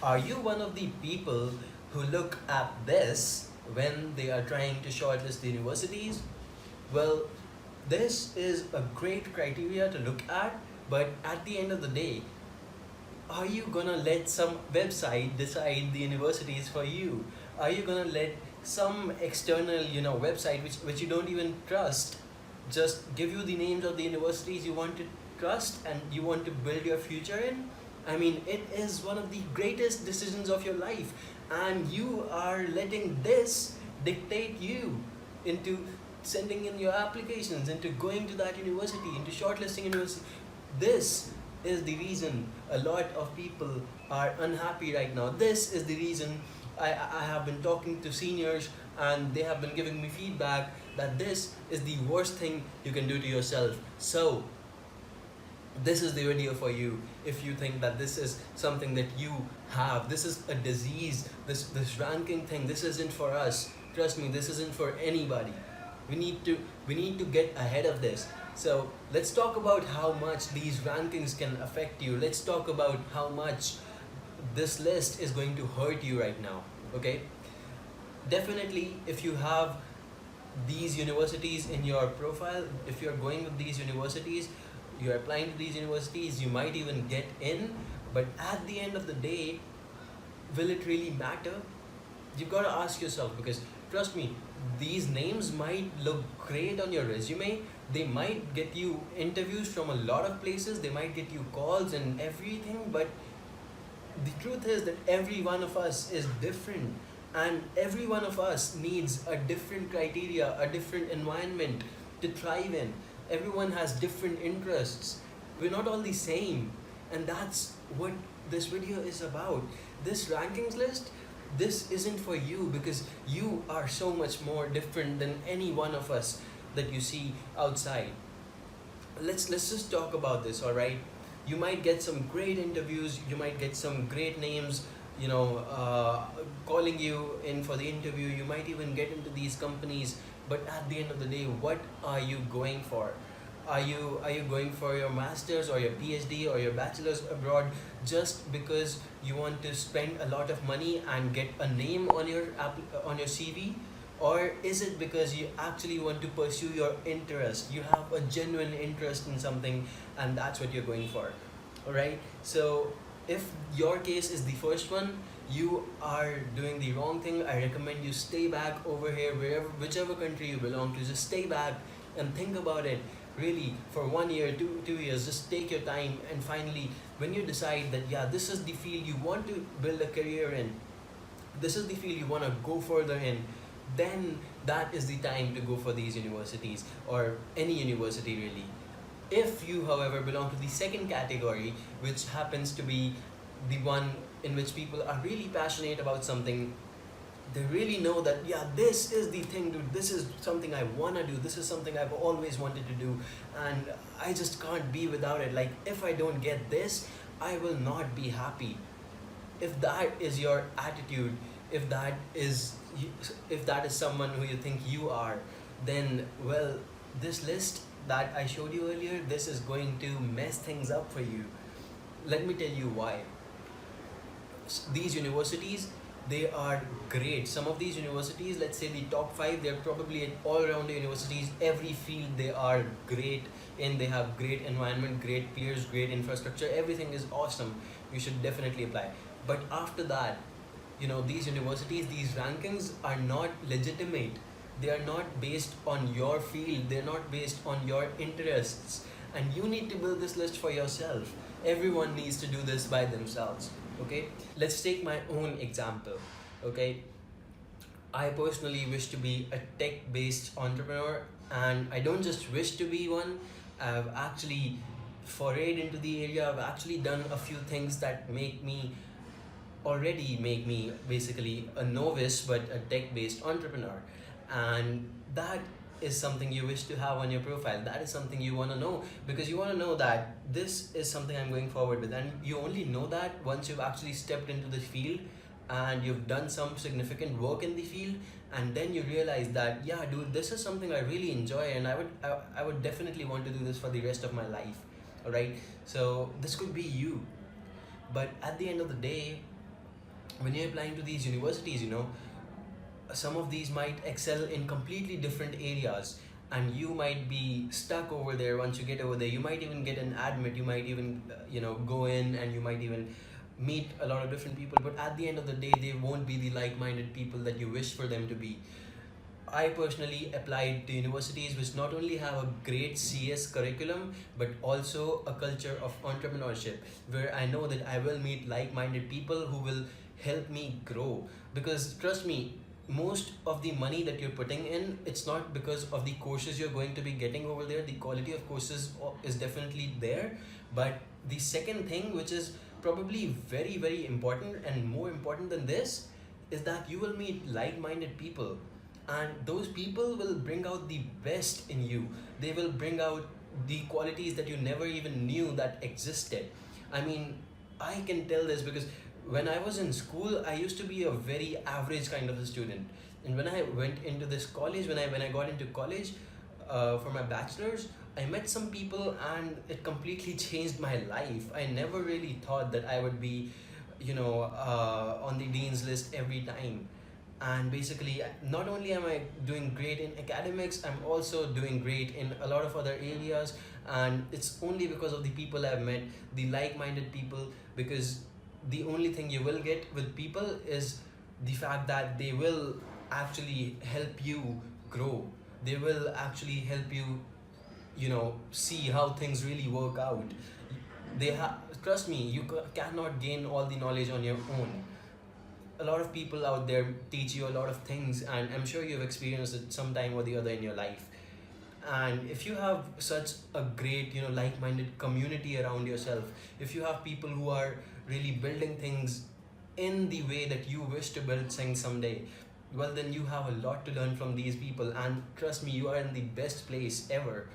Are you one of the people who look at this when they are trying to shortlist the universities? Well, this is a great criteria to look at, but at the end of the day, are you gonna let some website decide the universities for you? Are you gonna let some external, website which you don't even trust just give you the names of the universities you want to trust and you want to build your future in? I mean, it is one of the greatest decisions of your life, and you are letting this dictate you into sending in your applications, into going to that university, into shortlisting university. This is the reason a lot of people are unhappy right now. This is the reason I have been talking to seniors and they have been giving me feedback that this is the worst thing you can do to yourself. So, this is the video for you. If you think that this is something that you have, this is a disease, this ranking thing, this isn't for us. Trust me, this isn't for anybody. We need to get ahead of this. So let's talk about how much these rankings can affect you. Let's talk about how much this list is going to hurt you right now. Okay, definitely if you have these universities in your profile, if you're going with these universities, you're applying to these universities, you might even get in, but at the end of the day, will it really matter? You've got to ask yourself, because trust me, these names might look great on your resume, they might get you interviews from a lot of places, they might get you calls and everything, but the truth is that every one of us is different, and every one of us needs a different criteria, a different environment to thrive in. Everyone has different interests. We're not all the same, and that's what this video is about. This rankings list, this isn't for you, because you are so much more different than any one of us that you see outside. Let's just talk about this, all right? You might get some great interviews, you might get some great names, calling you in for the interview. You might even get into these companies, but at the end of the day, what are you going for? Are you going for your masters or your PhD or your bachelor's abroad just because you want to spend a lot of money and get a name on your CV? Or is it because you actually want to pursue your interest? You have a genuine interest in something, and that's what you're going for. Alright? So if your case is the first one, you are doing the wrong thing. I recommend you stay back over here, whichever country you belong to. Just stay back and think about it. Really, for 1 year, 2 years, just take your time, and finally, when you decide that this is the field you want to build a career in, this is the field you want to go further in, then that is the time to go for these universities, or any university really. If you, however, belong to the second category, which happens to be the one in which people are really passionate about something, they really know that this is the thing, dude, this is something I want to do, this is something I've always wanted to do, and I just can't be without it. Like, if I don't get this, I will not be happy. If that is your attitude, if that is someone who you think you are, then, well, this list that I showed you earlier, this is going to mess things up for you. Let me tell you why. These universities, they are great. Some of these universities, let's say the top 5, they're probably all around the universities. Every field they are great in. They have great environment, great peers, great infrastructure. Everything is awesome. You should definitely apply. But after that, these universities, these rankings are not legitimate. They are not based on your field. They're not based on your interests. And you need to build this list for yourself. Everyone needs to do this by themselves. Okay, let's take my own example. Okay, I personally wish to be a tech-based entrepreneur, and I don't just wish to be one. I've actually forayed into the area. I've actually done a few things that make me basically a novice but a tech-based entrepreneur, and that is something you wish to have on your profile. That is something you want to know, because you want to know that this is something I'm going forward with, and you only know that once you've actually stepped into the field and you've done some significant work in the field, and then you realize that dude, this is something I really enjoy, and I would definitely want to do this for the rest of my life. All right, so this could be you, but at the end of the day, when you're applying to these universities, some of these might excel in completely different areas, and you might be stuck over there. Once you get over there, you might even get an admit, you might even go in, and you might even meet a lot of different people, but at the end of the day they won't be the like-minded people that you wish for them to be. I personally applied to universities which not only have a great CS curriculum but also a culture of entrepreneurship, where I know that I will meet like minded people who will help me grow. Because trust me, most of the money that you're putting in, it's not because of the courses you're going to be getting over there. The quality of courses is definitely there, but the second thing, which is probably very, very important and more important than this, is that you will meet like minded people, and those people will bring out the best in you. They will bring out the qualities that you never even knew that existed. I mean, I can tell this because when I was in school, I used to be a very average kind of a student, and when I went into this college, when I got into college for my bachelor's, I met some people and it completely changed my life. I never really thought that I would be on the dean's list every time. And basically, not only am I doing great in academics, I'm also doing great in a lot of other areas, and it's only because of the people I've met, the like-minded people. Because the only thing you will get with people is the fact that they will actually help you grow. They will actually help you, see how things really work out. They have Trust me, you cannot gain all the knowledge on your own. A lot of people out there teach you a lot of things, and I'm sure you've experienced it sometime or the other in your life. And if you have such a great like-minded community around yourself, if you have people who are really building things in the way that you wish to build things someday, well, then you have a lot to learn from these people, and trust me, you are in the best place ever.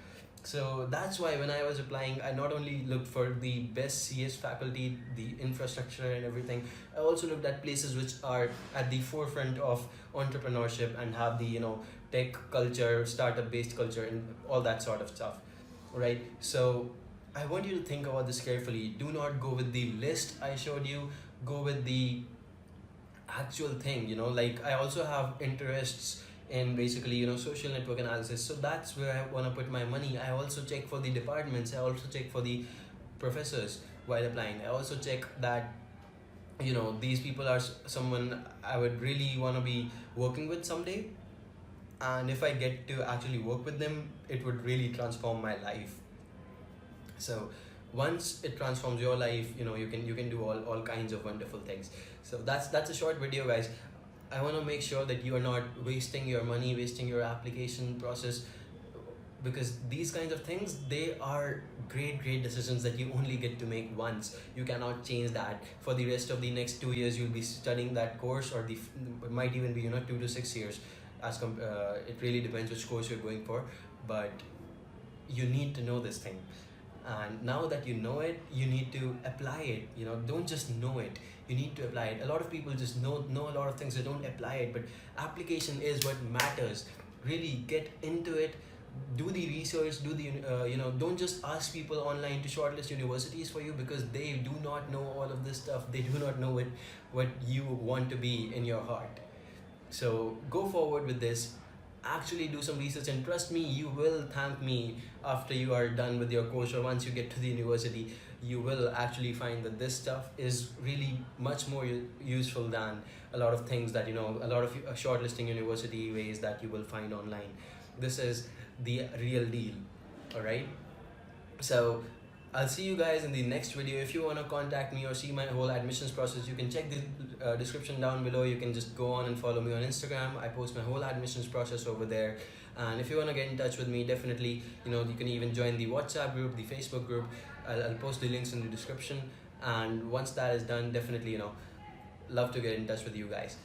So that's why when I was applying, I not only looked for the best CS faculty, the infrastructure and everything, I also looked at places which are at the forefront of entrepreneurship and have the tech culture, startup based culture, and all that sort of stuff, right? So I want you to think about this carefully. Do not go with the list I showed you. Go with the actual thing. Like, I also have interests in basically social network analysis, so that's where I want to put my money. I also check for the departments, I also check for the professors while applying. I also check that these people are someone I would really want to be working with someday, and if I get to actually work with them, it would really transform my life. So once it transforms your life, you can do all kinds of wonderful things. So that's a short video, guys. I want to make sure that you are not wasting your money, wasting your application process, because these kinds of things, they are great decisions that you only get to make once. You cannot change that for the rest of the next 2 years. You'll be studying that course, or it might even be 2 to 6 years. It really depends which course you're going for, but you need to know this thing. And now that you know it, you need to apply it. Don't just know it, you need to apply it. A lot of people just know a lot of things, they don't apply it, but application is what matters. Really get into it, do the research, do the don't just ask people online to shortlist universities for you, because they do not know all of this stuff. They do not know what you want to be in your heart. So go forward with this, actually do some research, and trust me, you will thank me after you are done with your course, or once you get to the university. You will actually find that this stuff is really much more useful than a lot of things that a lot of shortlisting university ways that you will find online. This is the real deal. All right, so I'll see you guys in the next video. If you want to contact me or see my whole admissions process, you can check the description down below. You can just go on and follow me on Instagram. I post my whole admissions process over there. And if you want to get in touch with me, definitely, you can even join the WhatsApp group, the Facebook group. I'll post the links in the description. And once that is done, definitely, love to get in touch with you guys.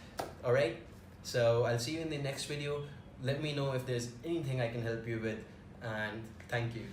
All right, so I'll see you in the next video. Let me know if there's anything I can help you with, and thank you.